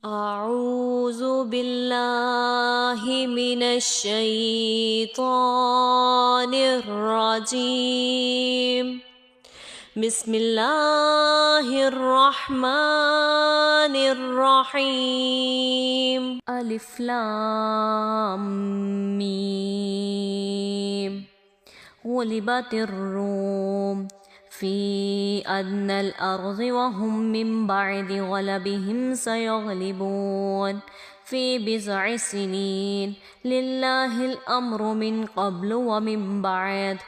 أعوذ بالله من الشيطان الرجيم. بسم الله الرحمن الرحيم. ألف لام ميم. غلبت الروم في أدنى الأرض وهم من بعد غلبهم سيغلبون في بضع سنين. لله الأمر من قبل ومن بعد،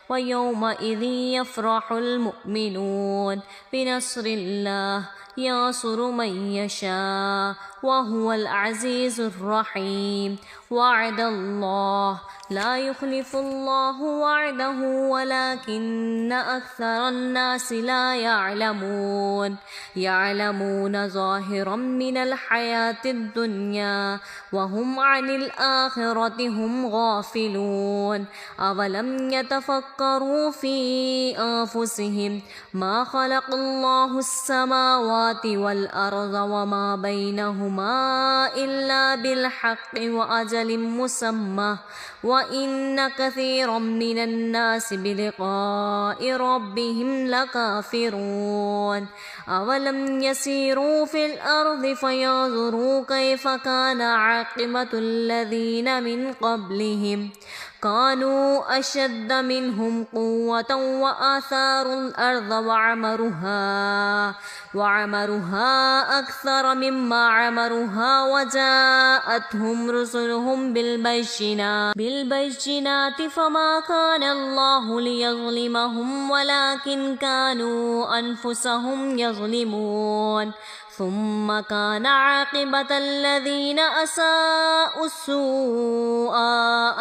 ويومئذ يفرح المؤمنون بنصر الله ينصر من يشاء وهو العزيز الرحيم. وعد الله لا يخلف الله وعده ولكن أكثر الناس لا يعلمون. يعلمون ظاهرا من الحياة الدنيا وهم عن الآخرة هم غافلون. أولم يتفكروا في أنفسهم ما خلق الله السماوات والأرض وما بينهما إلا بالحق وأجل مسمى، وإن كثيرا من الناس بلقاء ربهم لكافرون. أولم يسيروا في الأرض فينظروا كيف كان عاقبة الذين من قبلهم، كانوا أشد منهم قوة وآثاروا الأرض وعمروها أكثر مما عمروها، وجاءتهم رسلهم بالبينات فما كان الله ليظلمهم ولكن كانوا أنفسهم يظلمون. ثم كان عاقبة الذين أساءوا السوء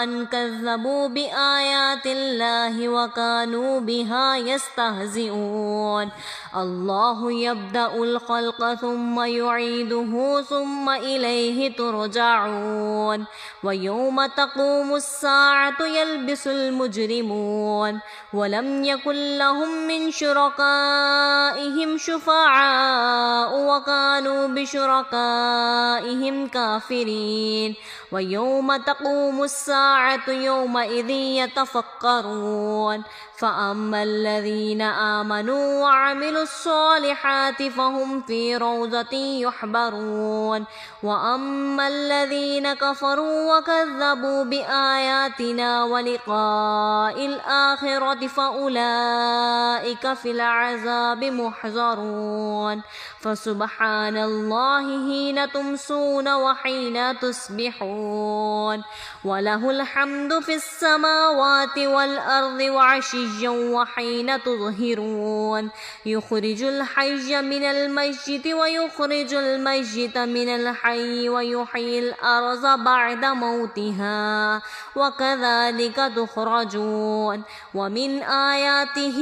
أن كذبوا بآيات الله وكانوا بها يستهزئون. الله يبدأ الخلق ثم يعيده ثم إليه ترجعون. ويوم تقوم الساعة يلبس المجرمون ولم يكن لهم من شركائهم شفعاء وكانوا بشركائهم كافرين. ويوم تقوم الساعة يومئذ يتفكرون. فأما الذين آمنوا وعملوا الصالحات فهم في روضة يحبرون. وأما الذين كفروا وكذبوا بآياتنا ولقاء الآخرة فأولئك في العذاب محضرون. فسبحان الله حين تمسون وحين تصبحون، وله الحمد في السماوات والأرض وعشيا وحين تظهرون. يخرج الحي من الميت ويخرج الميت من الحي ويحيي الأرض بعد موتها وكذلك تخرجون. ومن آياته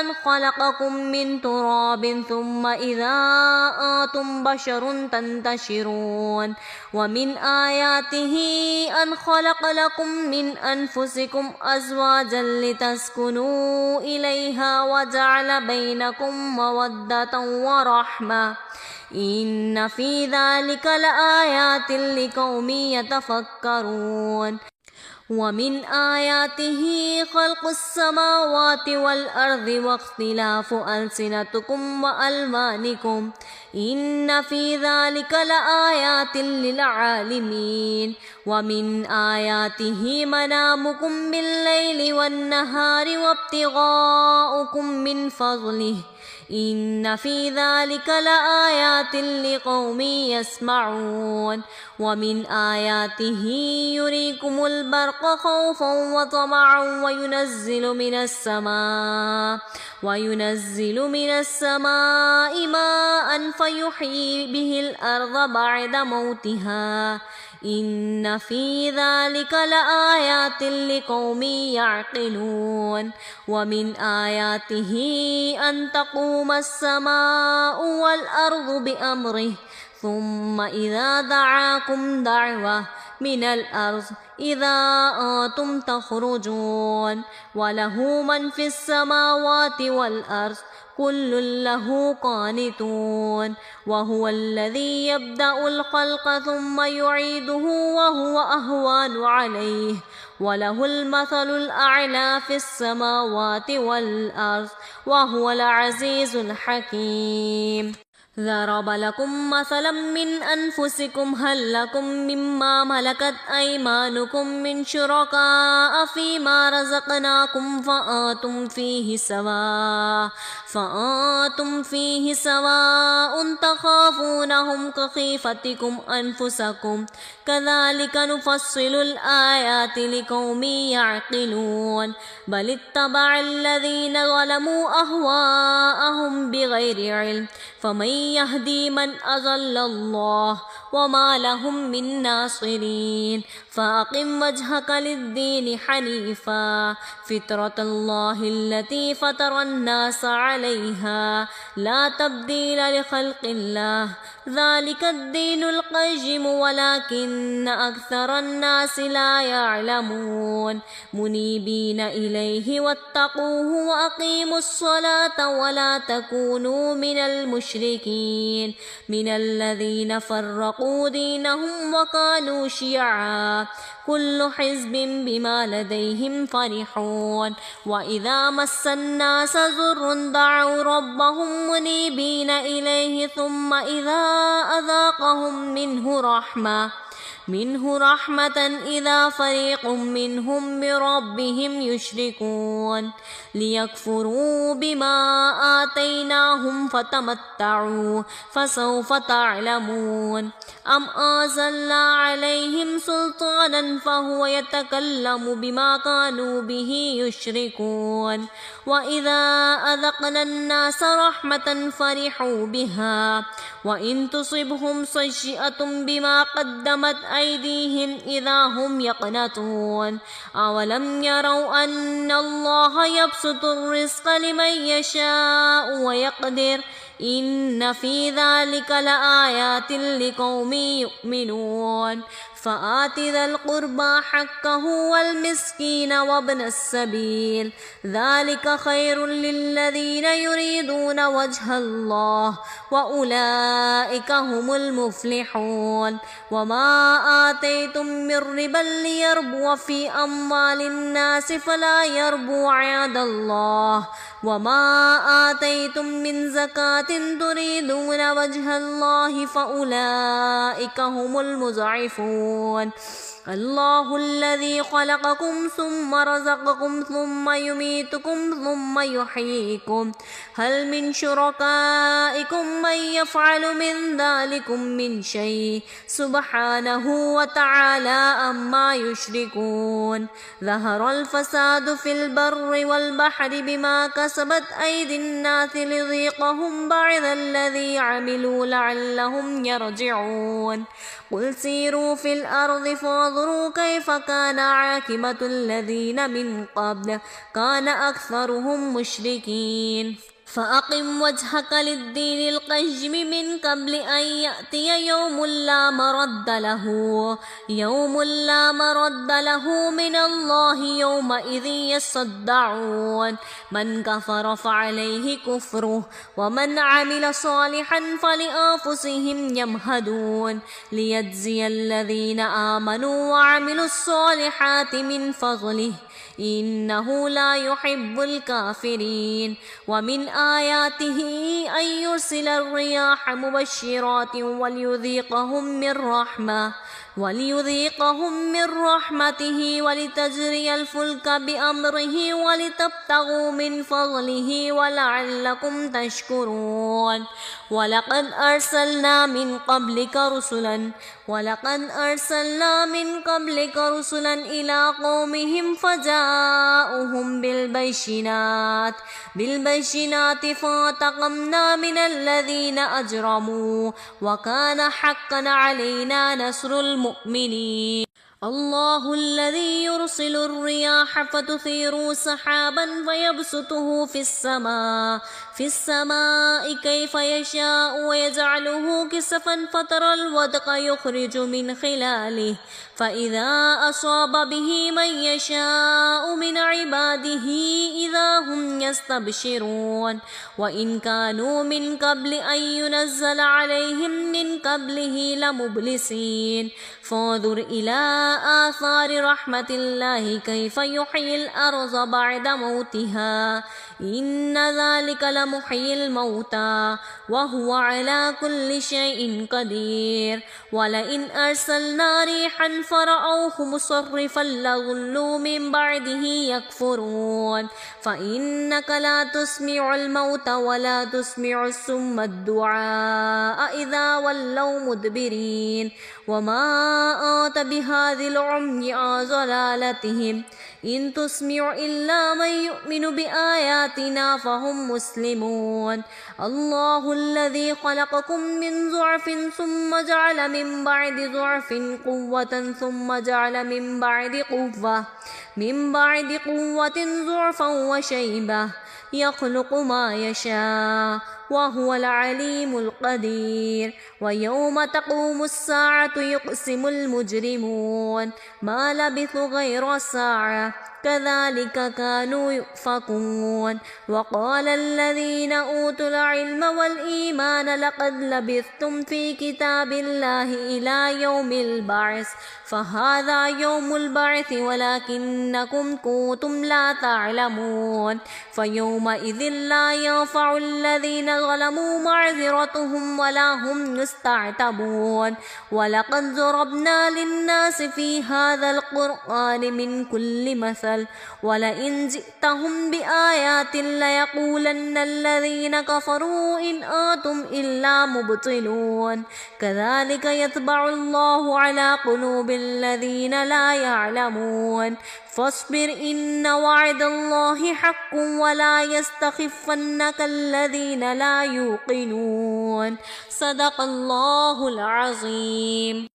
أن خلقكم من تراب ثم إذا أنتم بشر تنتشرون. ومن آياته أن خلق لكم من أنفسكم أزواجا لتسكنوا إليها وجعل بينكم مودة ورحمة إن في ذلك لآيات لقوم يتفكرون. ومن آياته خلق السماوات والأرض واختلاف ألسنتكم وألوانكم إن في ذلك لآيات للعالمين. ومن آياته منامكم بالليل والنهار وابتغاؤكم من فضله إن في ذلك لآيات لقوم يسمعون. ومن آياته يريكم البرق خوفا وطمعا وينزل من السماء ماء فيحيي به الأرض بعد موتها إن في ذلك لآيات لقوم يعقلون. ومن آياته أن تقوم السماء والأرض بأمره ثم إذا دعاكم دعوة من الأرض إذا أنتم تخرجون. وله من في السماوات والأرض كل له قانتون وهو الذي يبدأ الخلق ثم يعيده وهو أهون عليه وله المثل الأعلى في السماوات والأرض وهو العزيز الحكيم ضرب لكم مثلا من أنفسكم هل لكم مما ملكت أيمانكم من شركاء فيما رزقناكم فأنتم فيه سواء تخافونهم كخيفتكم أنفسكم كذلك نفصل الآيات لقوم يعقلون بل اتبع الذين ظلموا أهواءهم بغير علم فمن يهدي من أضل الله وما لهم من ناصرين فأقم وجهك للدين حنيفا فطرة الله التي فطر الناس عليها لا تبديل لخلق الله ذلك الدين القيم ولكن أكثر الناس لا يعلمون منيبين إليه واتقوه وأقيموا الصلاة ولا تكونوا من المشركين من الذين فرقوا دينهم وكانوا شيعا كل حزب بما لديهم فرحون وإذا مس الناس ضر دعوا ربهم منيبين إليه ثم إذا أذاقهم منه رحمة إذا فريق منهم بربهم يشركون ليكفروا بما آتيناهم فتمتعوا فسوف تعلمون أم أنزلنا عليهم سلطانا فهو يتكلم بما كانوا به يشركون وإذا أذقنا الناس رحمة فرحوا بها وإن تصبهم سيئة بما قدمت أيديهم إذا هم يقنطون أولم يروا أن الله يبسط الرزق لمن يشاء ويقدر إن في ذلك لآيات لقوم يؤمنون فآت ذا القربى حقه والمسكين وابن السبيل ذلك خير للذين يريدون وجه الله وأولئك هم المفلحون وما آتيتم من ربا ليربو في أموال الناس فلا يربو عند الله وما آتيتم من زكاة تريدون وجه الله فأولئك هم المضعفون الله الذي خلقكم ثم رزقكم ثم يميتكم ثم يحييكم هل من شركائكم من يفعل من ذلكم من شيء سبحانه وتعالى أما يشركون ظهر الفساد في البر والبحر بما كسبت أيدي الناس ليذيقهم بعض الذي عملوا لعلهم يرجعون قل سيروا في الأرض فانظروا كيف كان عاقبة الذين من قبل كان أكثرهم مشركين فأقم وجهك للدين القيم من قبل أن يأتي يوم لا مرد له من الله يومئذ يصدعون من كفر فعليه كفره ومن عمل صالحا فلأنفسهم يمهدون ليجزي الذين آمنوا وعملوا الصالحات من فضله إنه لا يحب الكافرين ومن آياته أن يرسل الرياح مبشرات وليذيقهم من رحمته ولتجري الفلك بأمره ولتبتغوا من فضله ولعلكم تشكرون ولقد أرسلنا من قبلك رسلا إلى قومهم فجاءوهم بالبينات فانتقمنا من الذين أجرموا وكان حقا علينا نصر المؤمنين الله الذي يرسل الرياح فتثير سحابا في السماء كيف يشاء ويجعله كسفا فترى الودق يخرج من خلاله فإذا أصاب به من يشاء من عباده إذا هم يستبشرون وإن كانوا من قبل أن ينزل عليهم من قبله لمبلسين فانظر إلى آثار رحمة الله كيف يحيي الأرض بعد موتها إن ذلك لمحيي الموتى وهو على كل شيء قدير ولئن أرسلنا ريحا فرأوه مصرفا لظلوا من بعده يكفرون فإنك لا تسمع الموت ولا تسمع السم الدعاء إذا ولوا مدبرين وما أنت بهذه العمي عن ضلالتهم إن تسمع إلا من يؤمن بآياتنا فهم مسلمون الله الذي خلقكم من ضعف ثم جعل من بعد ضعف قوة ثم جعل من بعد قوة ضعفا وشيبة يخلق ما يشاء وهو العليم القدير ويوم تقوم الساعة يقسم المجرمون ما لبثوا غير ساعة كذلك كانوا يؤفكون وقال الذين أوتوا العلم والإيمان لقد لبثتم في كتاب الله إلى يوم البعث فهذا يوم البعث ولكنكم كنتم لا تعلمون فيومئذ لا ينفع الذين ظلموا معذرتهم ولا هم يستعتبون ولقد ضربنا للناس في هذا القرآن من كل مثل ولئن جئتهم بآيات ليقولن الذين كفروا إن أنتم إلا مبطلون كذلك يطبع الله على قلوب الذين لا يعلمون فاصبر إن وعد الله حق ولا يستخفنك الذين لا يوقنون صدق الله العظيم.